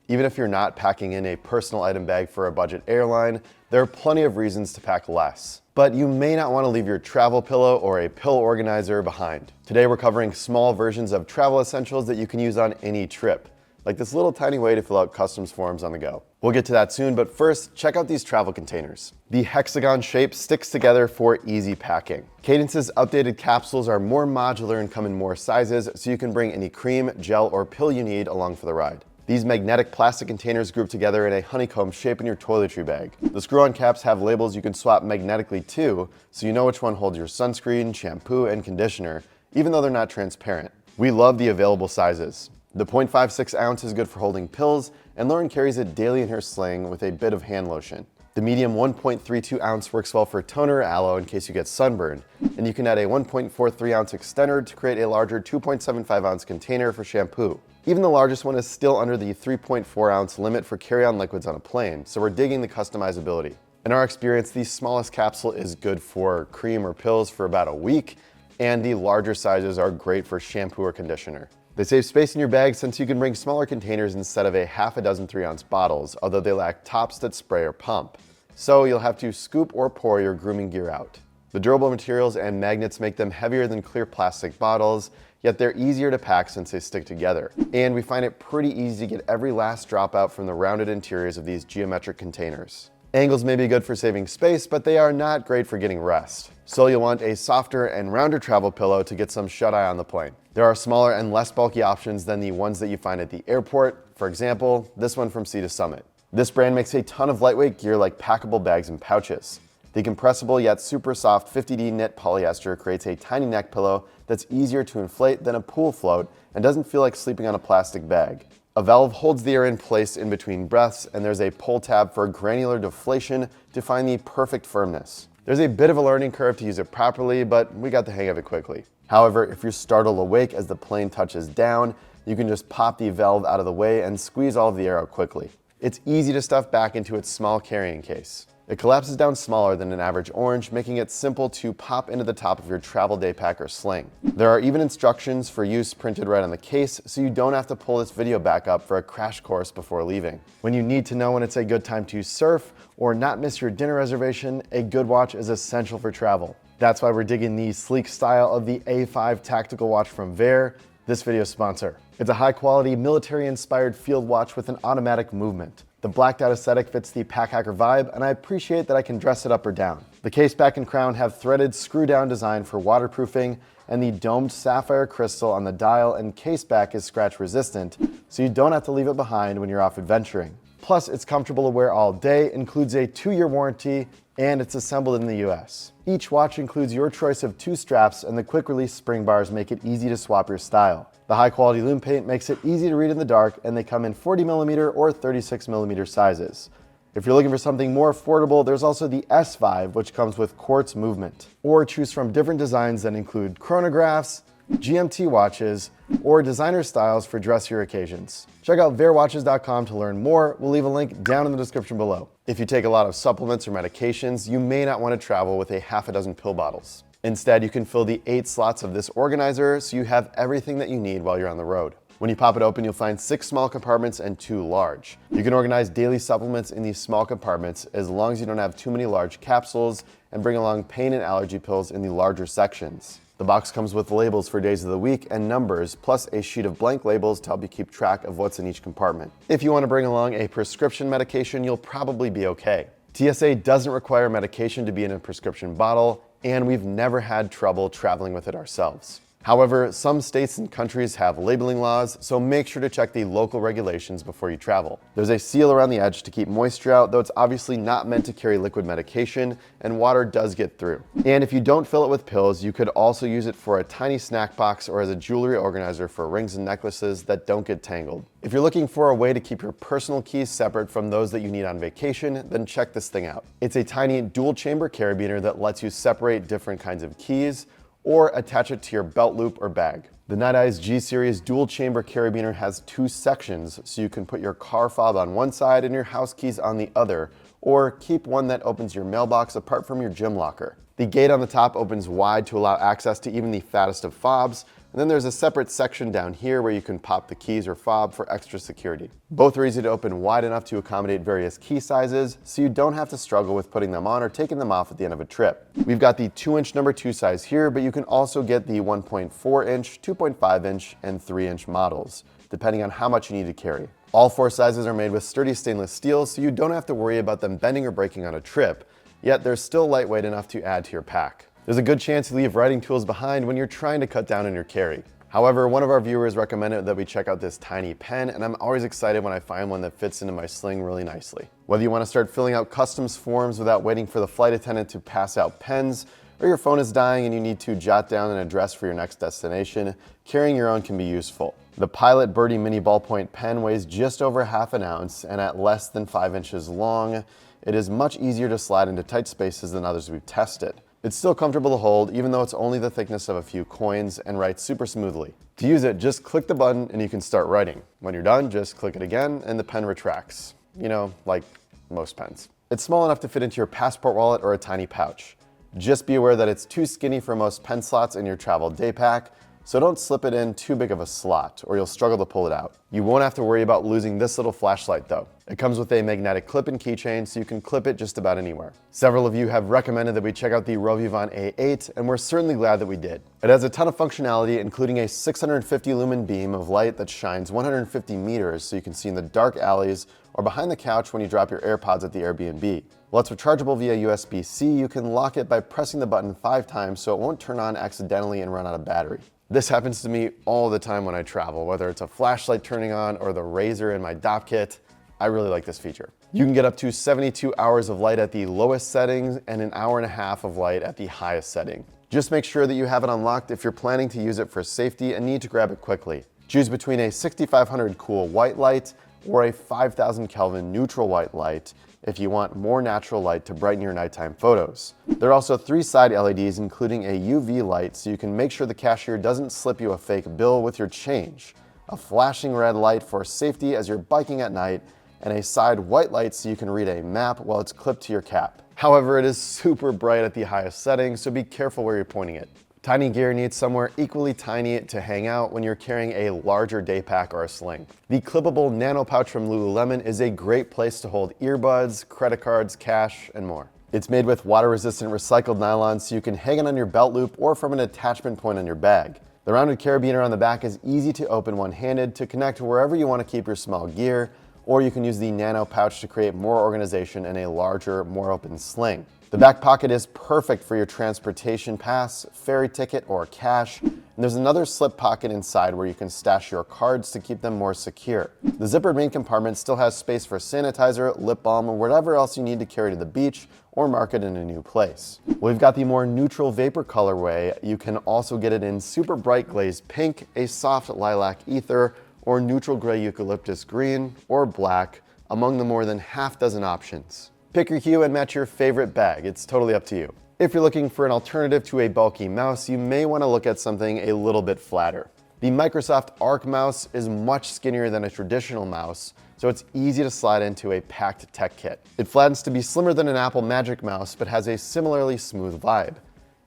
Even if you're not packing in a personal item bag for a budget airline, there are plenty of reasons to pack less. But you may not want to leave your travel pillow or a pill organizer behind. Today we're covering small versions of travel essentials that you can use on any trip, like this little tiny way to fill out customs forms on the go. We'll get to that soon, but first, check out these travel containers. The hexagon shape sticks together for easy packing. Cadence's updated capsules are more modular and come in more sizes, so you can bring any cream, gel, or pill you need along for the ride. These magnetic plastic containers group together in a honeycomb shape in your toiletry bag. The screw-on caps have labels you can swap magnetically too, so you know which one holds your sunscreen, shampoo, and conditioner, even though they're not transparent. We love the available sizes. The 0.56 ounce is good for holding pills, and Lauren carries it daily in her sling with a bit of hand lotion. The medium 1.32 ounce works well for toner or aloe in case you get sunburned, and you can add a 1.43 ounce extender to create a larger 2.75 ounce container for shampoo. Even the largest one is still under the 3.4 ounce limit for carry-on liquids on a plane, so we're digging the customizability. In our experience, the smallest capsule is good for cream or pills for about a week, and the larger sizes are great for shampoo or conditioner. They save space in your bag since you can bring smaller containers instead of a half a dozen 3-ounce bottles, although they lack tops that spray or pump. So you'll have to scoop or pour your grooming gear out. The durable materials and magnets make them heavier than clear plastic bottles, yet they're easier to pack since they stick together. And we find it pretty easy to get every last drop out from the rounded interiors of these geometric containers. Angles may be good for saving space, but they are not great for getting rest. So you'll want a softer and rounder travel pillow to get some shut-eye on the plane. There are smaller and less bulky options than the ones that you find at the airport. For example, this one from Sea to Summit. This brand makes a ton of lightweight gear like packable bags and pouches. The compressible yet super soft 50D knit polyester creates a tiny neck pillow that's easier to inflate than a pool float and doesn't feel like sleeping on a plastic bag. A valve holds the air in place in between breaths, and there's a pull tab for granular deflation to find the perfect firmness. There's a bit of a learning curve to use it properly, but we got the hang of it quickly. However, if you're startled awake as the plane touches down, you can just pop the valve out of the way and squeeze all of the air out quickly. It's easy to stuff back into its small carrying case. It collapses down smaller than an average orange, making it simple to pop into the top of your travel day pack or sling. There are even instructions for use printed right on the case, so you don't have to pull this video back up for a crash course before leaving. When you need to know when it's a good time to surf or not miss your dinner reservation, a good watch is essential for travel. That's why we're digging the sleek style of the A5 tactical watch from Vaer, this video's sponsor. It's a high-quality, military-inspired field watch with an automatic movement. The blacked out aesthetic fits the pack hacker vibe, and I appreciate that I can dress it up or down. The case back and crown have threaded screw-down design for waterproofing, and the domed sapphire crystal on the dial and case back is scratch resistant, so you don't have to leave it behind when you're off adventuring. Plus, it's comfortable to wear all day, includes a 2-year warranty, and it's assembled in the US. Each watch includes your choice of 2 straps, and the quick-release spring bars make it easy to swap your style. The high-quality lume paint makes it easy to read in the dark, and they come in 40mm or 36mm sizes. If you're looking for something more affordable, there's also the S5, which comes with quartz movement. Or choose from different designs that include chronographs, GMT watches, or designer styles for dressier occasions. Check out vaerwatches.com to learn more. We'll leave a link down in the description below. If you take a lot of supplements or medications, you may not want to travel with a half a dozen pill bottles. Instead, you can fill the 8 slots of this organizer so you have everything that you need while you're on the road. When you pop it open, you'll find 6 small compartments and 2 large. You can organize daily supplements in these small compartments as long as you don't have too many large capsules, and bring along pain and allergy pills in the larger sections. The box comes with labels for days of the week and numbers, plus a sheet of blank labels to help you keep track of what's in each compartment. If you want to bring along a prescription medication, you'll probably be okay. TSA doesn't require medication to be in a prescription bottle, and we've never had trouble traveling with it ourselves. However, some states and countries have labeling laws, so make sure to check the local regulations before you travel. There's a seal around the edge to keep moisture out, though it's obviously not meant to carry liquid medication, and water does get through. And if you don't fill it with pills, you could also use it for a tiny snack box or as a jewelry organizer for rings and necklaces that don't get tangled. If you're looking for a way to keep your personal keys separate from those that you need on vacation, then check this thing out. It's a tiny dual chamber carabiner that lets you separate different kinds of keys, or attach it to your belt loop or bag. The Nite G-Series dual chamber carabiner has 2 sections, so you can put your car fob on one side and your house keys on the other, or keep one that opens your mailbox apart from your gym locker. The gate on the top opens wide to allow access to even the fattest of fobs, And then there's a separate section down here where you can pop the keys or fob for extra security. Both are easy to open wide enough to accommodate various key sizes, so you don't have to struggle with putting them on or taking them off at the end of a trip. We've got the 2-inch number 2 size here, but you can also get the 1.4-inch, 2.5-inch, and 3-inch models, depending on how much you need to carry. All 4 sizes are made with sturdy stainless steel, so you don't have to worry about them bending or breaking on a trip, yet they're still lightweight enough to add to your pack. There's a good chance you leave writing tools behind when you're trying to cut down on your carry. However, one of our viewers recommended that we check out this tiny pen, and I'm always excited when I find one that fits into my sling really nicely. Whether you want to start filling out customs forms without waiting for the flight attendant to pass out pens, or your phone is dying and you need to jot down an address for your next destination, carrying your own can be useful. The Pilot Birdy Mini Ballpoint pen weighs just over ½ an ounce, and at less than 5 inches long, it is much easier to slide into tight spaces than others we've tested. It's still comfortable to hold, even though it's only the thickness of a few coins, and writes super smoothly. To use it, just click the button and you can start writing. When you're done, just click it again and the pen retracts. You know, like most pens. It's small enough to fit into your passport wallet or a tiny pouch. Just be aware that it's too skinny for most pen slots in your travel day pack, so don't slip it in too big of a slot or you'll struggle to pull it out. You won't have to worry about losing this little flashlight though. It comes with a magnetic clip-in keychain, so you can clip it just about anywhere. Several of you have recommended that we check out the RovyVon A8, and we're certainly glad that we did. It has a ton of functionality, including a 650 lumen beam of light that shines 150 meters so you can see in the dark alleys or behind the couch when you drop your AirPods at the Airbnb. While it's rechargeable via USB-C, you can lock it by pressing the button 5 times so it won't turn on accidentally and run out of battery. This happens to me all the time when I travel, whether it's a flashlight turning on or the razor in my DOP kit. I really like this feature. You can get up to 72 hours of light at the lowest settings and an hour and a half of light at the highest setting. Just make sure that you have it unlocked if you're planning to use it for safety and need to grab it quickly. Choose between a 6500 cool white light or a 5000 Kelvin neutral white light if you want more natural light to brighten your nighttime photos. There are also 3 side LEDs, including a UV light, so you can make sure the cashier doesn't slip you a fake bill with your change, a flashing red light for safety as you're biking at night, and a side white light so you can read a map while it's clipped to your cap. However, it is super bright at the highest setting, so be careful where you're pointing it. Tiny gear needs somewhere equally tiny to hang out when you're carrying a larger day pack or a sling. The Clippable Nano Pouch from Lululemon is a great place to hold earbuds, credit cards, cash, and more. It's made with water-resistant recycled nylon, so you can hang it on your belt loop or from an attachment point on your bag. The rounded carabiner on the back is easy to open one-handed to connect wherever you want to keep your small gear, or you can use the Nano Pouch to create more organization in a larger, more open sling. The back pocket is perfect for your transportation pass, ferry ticket, or cash, and there's another slip pocket inside where you can stash your cards to keep them more secure. The zippered main compartment still has space for sanitizer, lip balm, or whatever else you need to carry to the beach or market in a new place. We've got the more neutral vapor colorway. You can also get it in super bright glazed pink, a soft lilac ether, or neutral gray eucalyptus green, or black, among the more than half dozen options. Pick your hue and match your favorite bag. It's totally up to you. If you're looking for an alternative to a bulky mouse, you may want to look at something a little bit flatter. The Microsoft Arc mouse is much skinnier than a traditional mouse, so it's easy to slide into a packed tech kit. It flattens to be slimmer than an Apple Magic Mouse, but has a similarly smooth vibe.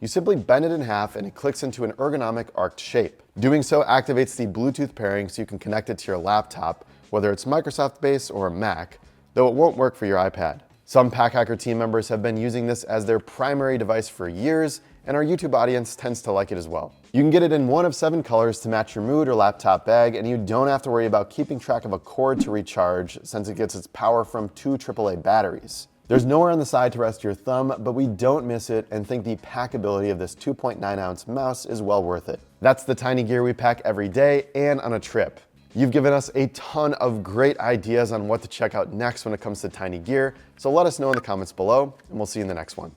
You simply bend it in half and it clicks into an ergonomic arced shape. Doing so activates the Bluetooth pairing so you can connect it to your laptop, whether it's Microsoft based or a Mac, though it won't work for your iPad. Some Pack Hacker team members have been using this as their primary device for years, and our YouTube audience tends to like it as well. You can get it in one of 7 colors to match your mood or laptop bag, and you don't have to worry about keeping track of a cord to recharge since it gets its power from 2 AAA batteries. There's nowhere on the side to rest your thumb, but we don't miss it and think the packability of this 2.9-ounce mouse is well worth it. That's the tiny gear we pack every day and on a trip. You've given us a ton of great ideas on what to check out next when it comes to tiny gear, so let us know in the comments below, and we'll see you in the next one.